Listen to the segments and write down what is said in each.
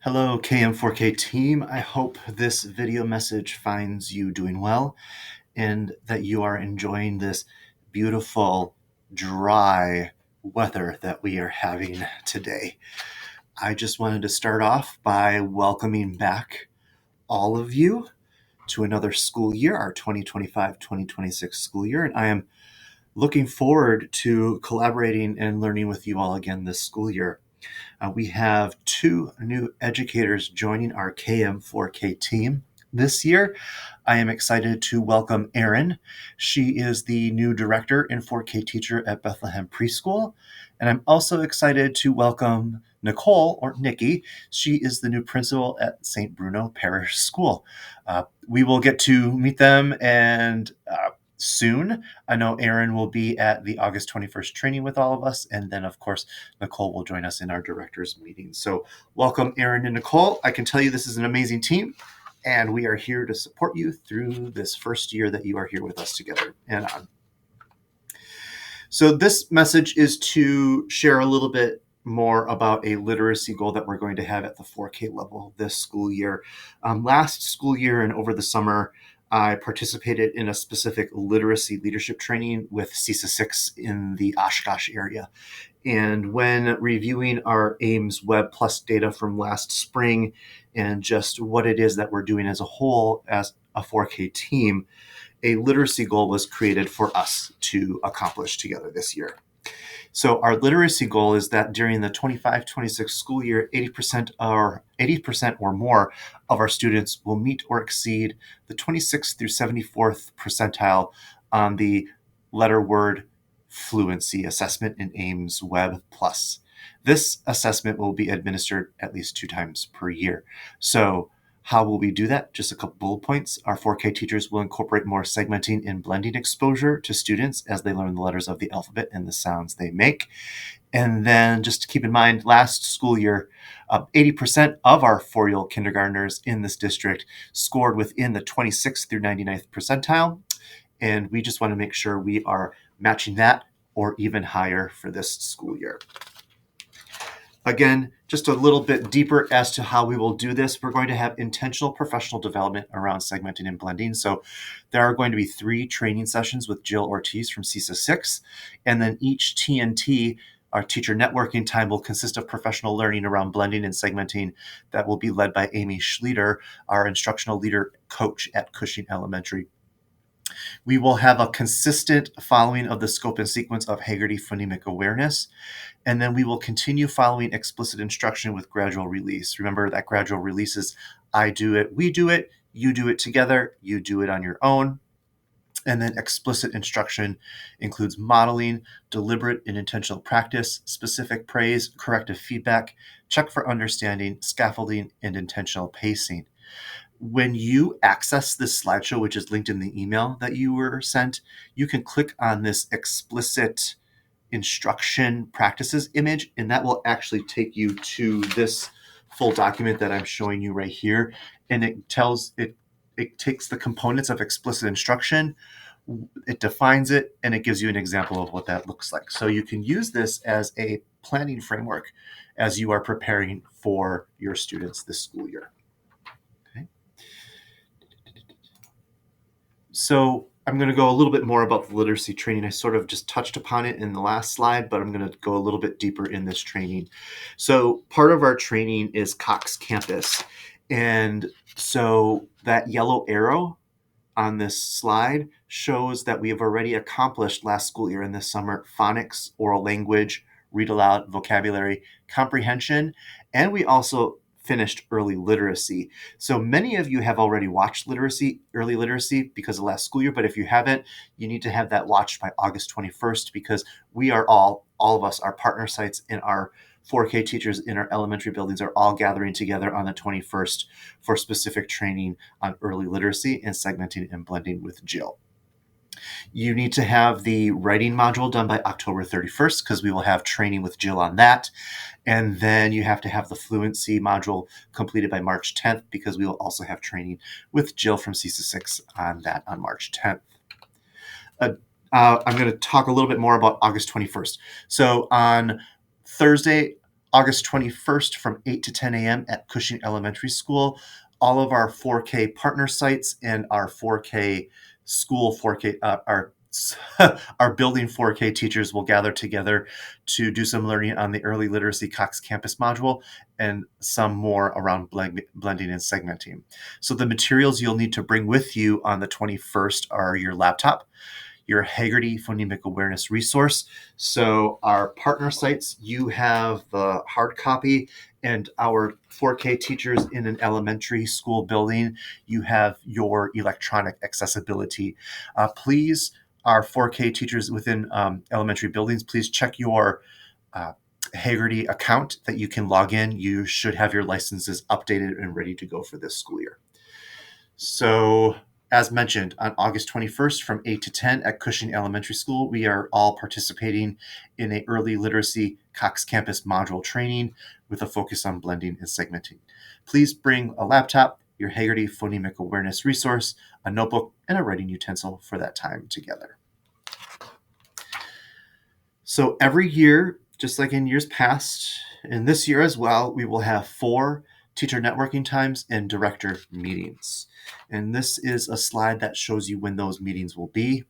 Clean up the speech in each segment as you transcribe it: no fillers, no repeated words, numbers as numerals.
Hello, KM4K team. I hope this video message finds you doing well and that you are enjoying this beautiful, dry weather that we are having today. I just wanted to start off by welcoming back all of you to another school year, our 2025-2026 school year, and I am looking forward to collaborating and learning with you all again this school year. We have two new educators joining our KM4K team this year. I am excited to welcome Erin. She is the new director and 4K teacher at Bethlehem Preschool. And I'm also excited to welcome Nicole, or Nikki. She is the new principal at St. Bruno Parish School. We will get to meet them and soon. I know Erin will be at the August 21st training with all of us. And then, of course, Nicole will join us in our directors meeting. So welcome, Erin and Nicole. I can tell you this is an amazing team, and we are here to support you through this first year that you are here with us together and on. So this message is to share a little bit more about a literacy goal that we're going to have at the 4K level this school year. Last school year and over the summer, I participated in a specific literacy leadership training with CISA 6 in the Oshkosh area. And when reviewing our Ames Web Plus data from last spring and just what it is that we're doing as a whole as a 4K team, a literacy goal was created for us to accomplish together this year. So our literacy goal is that during the 25-26 school year, 80% or more of our students will meet or exceed the 26th through 74th percentile on the letter word fluency assessment in Ames Web Plus. This assessment will be administered at least 2 times per year. So how will we do that? Just a couple bullet points. Our 4K teachers will incorporate more segmenting and blending exposure to students as they learn the letters of the alphabet and the sounds they make. And then just to keep in mind, last school year, 80% of our 4-year-old kindergartners in this district scored within the 26th through 99th percentile. And we just want to make sure we are matching that or even higher for this school year. Again, just a little bit deeper as to how we will do this. We're going to have intentional professional development around segmenting and blending. So there are going to be 3 training sessions with Jill Ortiz from CISA 6. And then each TNT, our teacher networking time, will consist of professional learning around blending and segmenting that will be led by Amy Schluter, our instructional leader coach at Cushing Elementary. We will have a consistent following of the scope and sequence of Haggerty phonemic awareness. And then we will continue following explicit instruction with gradual release. Remember that gradual release is I do it, we do it, you do it together, you do it on your own. And then explicit instruction includes modeling, deliberate and intentional practice, specific praise, corrective feedback, check for understanding, scaffolding, and intentional pacing. When you access this slideshow, which is linked in the email that you were sent, you can click on this explicit instruction practices image, and that will actually take you to this full document that I'm showing you right here. And it takes the components of explicit instruction, it defines it, and it gives you an example of what that looks like. So you can use this as a planning framework as you are preparing for your students this school year. Okay. So I'm going to go a little bit more about the literacy training. I sort of just touched upon it in the last slide, but I'm going to go a little bit deeper in this training. So part of our training is Cox Campus. And so that yellow arrow on this slide shows that we have already accomplished last school year and this summer phonics, oral language, read aloud, vocabulary, comprehension, and we also finished early literacy. So many of you have already watched early literacy because of last school year, but if you haven't, you need to have that watched by August 21st because we are all of us, our partner sites and our 4K teachers in our elementary buildings are all gathering together on the 21st for specific training on early literacy and segmenting and blending with Jill. You need to have the writing module done by October 31st because we will have training with Jill on that. And then you have to have the fluency module completed by March 10th because we will also have training with Jill from CISA 6 on that on March 10th. I'm going to talk a little bit more about August 21st. So on Thursday, August 21st from 8 to 10 a.m. at Cushing Elementary School. All of our 4K partner sites and our 4K school 4K, our building 4K teachers will gather together to do some learning on the early literacy Cox Campus module and some more around blending and segmenting. So the materials you'll need to bring with you on the 21st are your laptop, your Haggerty Phonemic Awareness resource. So our partner sites, you have the hard copy, and our 4K teachers in an elementary school building, you have your electronic accessibility. Please, our 4K teachers within elementary buildings, please check your Haggerty account that you can log in. You should have your licenses updated and ready to go for this school year. So, as mentioned, on August 21st from 8 to 10 at Cushing Elementary School, we are all participating in a early literacy Cox Campus module training with a focus on blending and segmenting. Please bring a laptop, your Haggerty Phonemic Awareness resource, a notebook, and a writing utensil for that time together. So every year, just like in years past, and this year as well, we will have 4 teacher networking times and director meetings. And this is a slide that shows you when those meetings will be.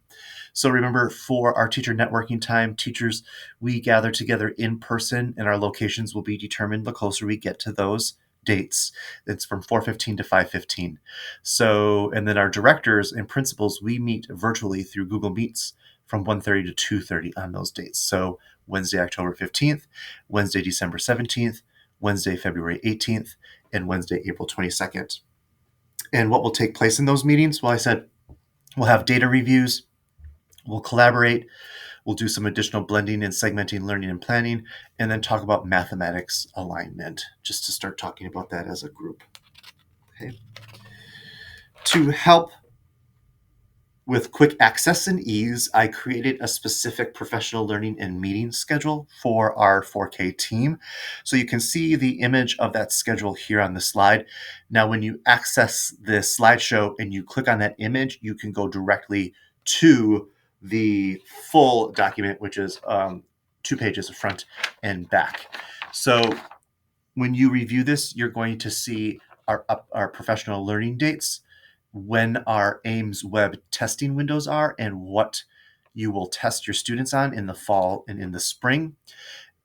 So remember, for our teacher networking time, teachers, we gather together in person, and our locations will be determined the closer we get to those dates. It's from 4:15 to 5:15. So, and then our directors and principals, we meet virtually through Google Meets from 1:30 to 2:30 on those dates. So Wednesday, October 15th, Wednesday, December 17th, Wednesday, February 18th, and Wednesday, April 22nd. And what will take place in those meetings? Well, I said we'll have data reviews, we'll collaborate, we'll do some additional blending and segmenting, learning and planning, and then talk about mathematics alignment, just to start talking about that as a group. Okay. To help with quick access and ease, I created a specific professional learning and meeting schedule for our 4K team. So you can see the image of that schedule here on the slide. Now, when you access this slideshow and you click on that image, you can go directly to the full document, which is 2 pages of front and back. So when you review this, you're going to see our professional learning dates, when our Ames web testing windows are, and what you will test your students on in the fall and in the spring.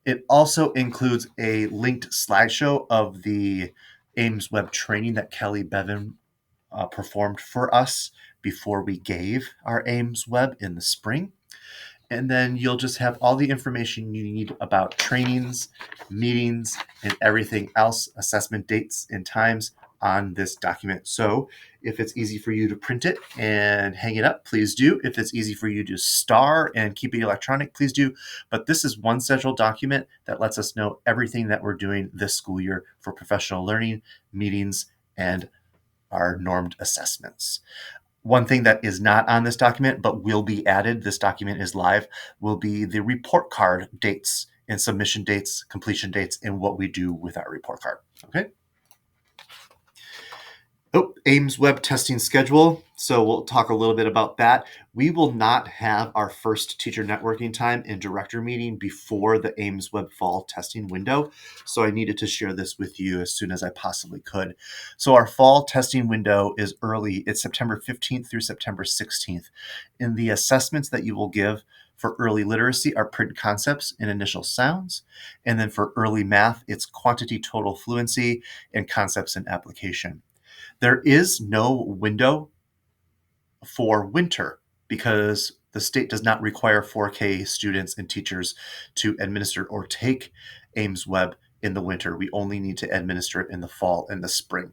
It also includes a linked slideshow of the Ames web training that Kelly Bevan performed for us before we gave our Ames web in the spring. And then you'll just have all the information you need about trainings, meetings, and everything else, assessment dates and times on this document. So if it's easy for you to print it and hang it up, please do. If it's easy for you to star and keep it electronic, please do. But this is one central document that lets us know everything that we're doing this school year for professional learning, meetings, and our normed assessments. One thing that is not on this document, but will be added, this document is live, will be the report card dates and submission dates, completion dates, and what we do with our report card. Okay. Ames web testing schedule. So we'll talk a little bit about that. We will not have our first teacher networking time and director meeting before the Ames web fall testing window. So I needed to share this with you as soon as I possibly could. So our fall testing window is early. It's September 15th through September 16th. And the assessments that you will give for early literacy are print concepts and initial sounds. And then for early math, it's quantity total fluency and concepts and application. There is no window for winter because the state does not require 4K students and teachers to administer or take Ames Web in the winter. We only need to administer it in the fall and the spring.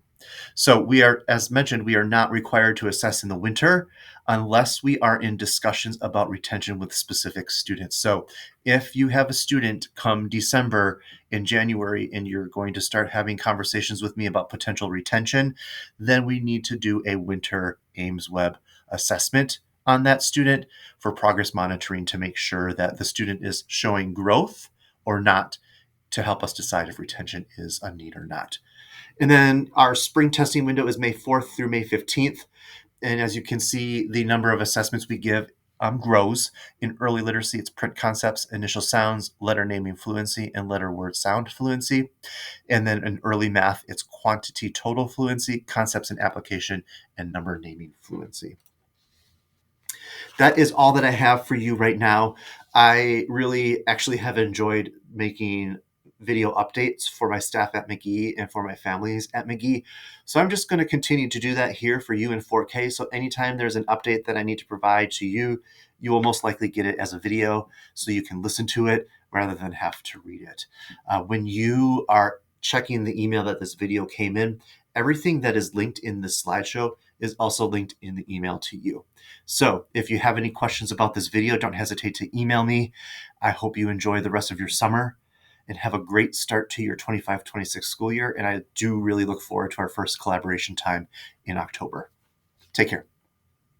So we are, as mentioned, we are not required to assess in the winter unless we are in discussions about retention with specific students. So if you have a student come December in January and you're going to start having conversations with me about potential retention, then we need to do a winter Ames Web assessment on that student for progress monitoring to make sure that the student is showing growth or not, to help us decide if retention is a need or not. And then our spring testing window is May 4th through May 15th. And as you can see, the number of assessments we give grows. In early literacy, it's print concepts, initial sounds, letter naming fluency, and letter word sound fluency. And then in early math, it's quantity total fluency, concepts and application, and number naming fluency. That is all that I have for you right now. I really actually have enjoyed making video updates for my staff at McGee and for my families at McGee. So I'm just going to continue to do that here for you in 4K. So anytime there's an update that I need to provide to you, you will most likely get it as a video so you can listen to it rather than have to read it. When you are checking the email that this video came in, everything that is linked in this slideshow is also linked in the email to you. So if you have any questions about this video, don't hesitate to email me. I hope you enjoy the rest of your summer and have a great start to your 25-26 school year. And I do really look forward to our first collaboration time in October. Take care.